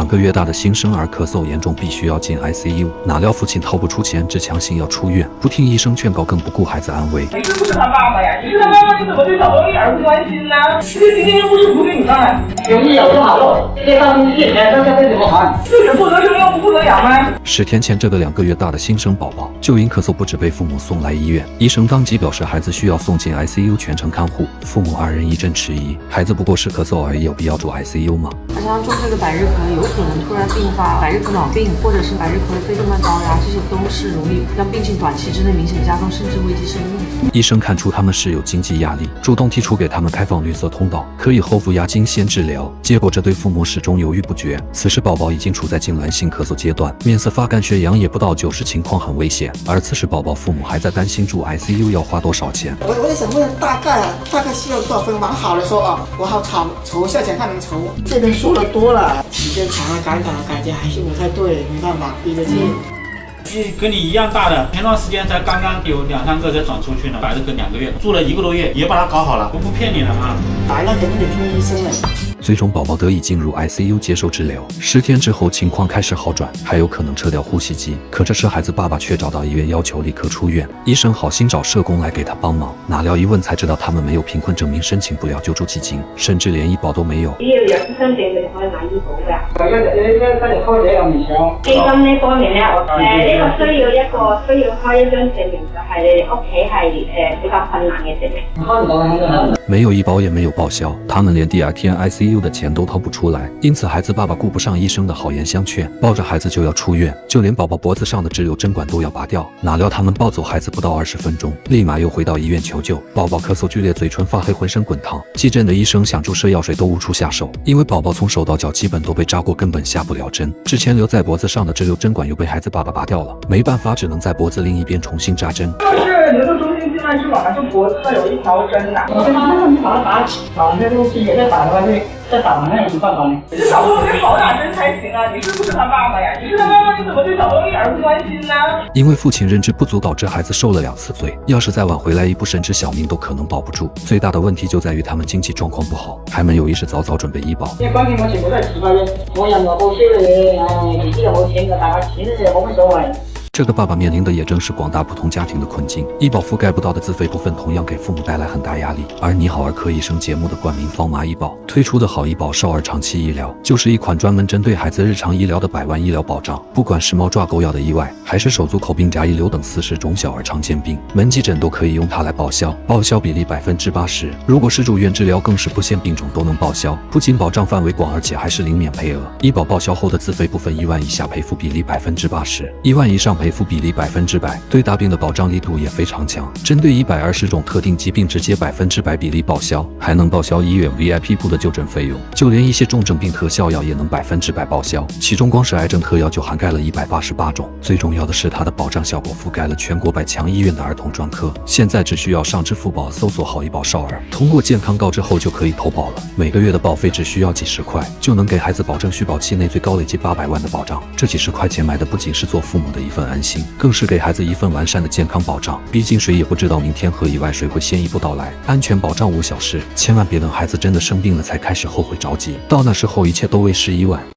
个月大的新生儿咳嗽严重，必须要进 ICU。哪料父亲掏不出钱，只强行要出院，不听医生劝告，更不顾孩子安危。你是不是他爸爸呀？你是他妈妈，你怎么对小朋友一点不关心呢？这今天又不是不给你饭，有一有就好了，这上东西大家会怎么还？自己负责生又不负责养吗10天前，这个2个月大的新生宝宝就因咳嗽不止被父母送来医院，医生当即表示孩子需要送进 ICU 全程看护。父母2人一阵迟疑，孩子不过是咳嗽而已，有必要住 ICU 吗？而且他说这个百日咳有可能突然并发百日咳脑病，或者是百日咳的肺动脉高压，这些都是容易让病情短期之内明显加重，甚至危及生命。医生看出他们是有经济压力，主动提出给他们开放绿色通道，可以后付押金先治疗。结果这对父母始终犹豫不决。此时宝宝已经处在痉挛性咳嗽阶段，面色发干，血氧也不到90，情况很危险。而此时宝宝父母还在担心住 ICU 要花多少钱。我也想问大概需要多少分？往好的说啊，我好筹一下钱看能筹。这边说的多了，时间长了感觉还是不太对，没办法逼着进。跟你一样大的，前段时间才刚刚有2、3个才转出去呢，百日咳2个月，住了1个多月，也把它搞好了，我不骗你的啊。来了肯定得听医生了。最终宝宝得以进入 ICU 接受治疗，10天之后情况开始好转，还有可能撤掉呼吸机。可这时孩子爸爸却找到医院要求立刻出院，医生好心找社工来给他帮忙，哪料一问才知道他们没有贫困证明，申请不了救助基金，甚至连医保都没有。只要有申請，你可以買醫保㗎。基金呢方面咧，呢個需要開一張證明，就係你哋屋企係比較困難嘅證明。没有医保也没有报销，他们连第2天 ICU 的钱都掏不出来，因此孩子爸爸顾不上医生的好言相劝，抱着孩子就要出院，就连宝宝脖子上的支流针管都要拔掉。哪料他们抱走孩子不到20分钟，立马又回到医院求救。宝宝咳嗽剧烈，嘴唇发黑，浑身滚烫，急诊的医生想注射药水都无处下手，因为宝宝从手到脚基本都被扎过，根本下不了针。之前留在脖子上的支流针管又被孩子爸爸拔掉了，没办法，只能在脖子另一边重新扎针。就是流动中心静脉支管，就脖子上有一条针呐。我跟他说你把它打这东西也在打的话，再打完了也没办法呢。这小朋友得好打针才行啊！你是不是他爸爸呀？你是他妈妈，你怎么对小朋友一点不关心呢？因为父亲认知不足，导致孩子受了2次罪，要是再晚回来一步，甚至小命都可能保不住。最大的问题就在于他们经济状况不好，还没有意识早早准备医保。因為關鍵我全部都係自費嘅，冇任何報銷嘅嘢，自己又冇錢嘅，大家錢就冇乜所謂。这个爸爸面临的也正是广大普通家庭的困境，医保覆盖不到的自费部分同样给父母带来很大压力。而你好儿科医生节目的冠名方麻医保推出的好医保少儿长期医疗，就是一款专门针对孩子日常医疗的100万医疗保障，不管是猫抓狗咬的意外，还是手足口病、甲乙流等40种小儿常见病，门急诊都可以用它来报销，报销比例80%。如果是住院治疗，更是不限病种都能报销，不仅保障范围广，而且还是零免赔额。医保报销后的自费部分，1万以下赔付比例80%，1万以上赔付比例100%，对大病的保障力度也非常强。针对120种特定疾病，直接100%比例报销，还能报销医院 VIP 部的就诊费用，就连一些重症病特效药也能100%报销。其中光是癌症特药就涵盖了188种。最重要的是，它的保障效果覆盖了全国100强医院的儿童专科。现在只需要上支付宝搜索好医保少儿，通过健康告知后就可以投保了。每个月的保费只需要几十块，就能给孩子保证续保期内最高累计800万的保障。这几十块钱买的不仅是做父母的一份安心，更是给孩子一份完善的健康保障。毕竟谁也不知道明天和意外谁会先一步到来，安全保障无小事，千万别等孩子真的生病了才开始后悔着急，到那时候一切都为时已晚。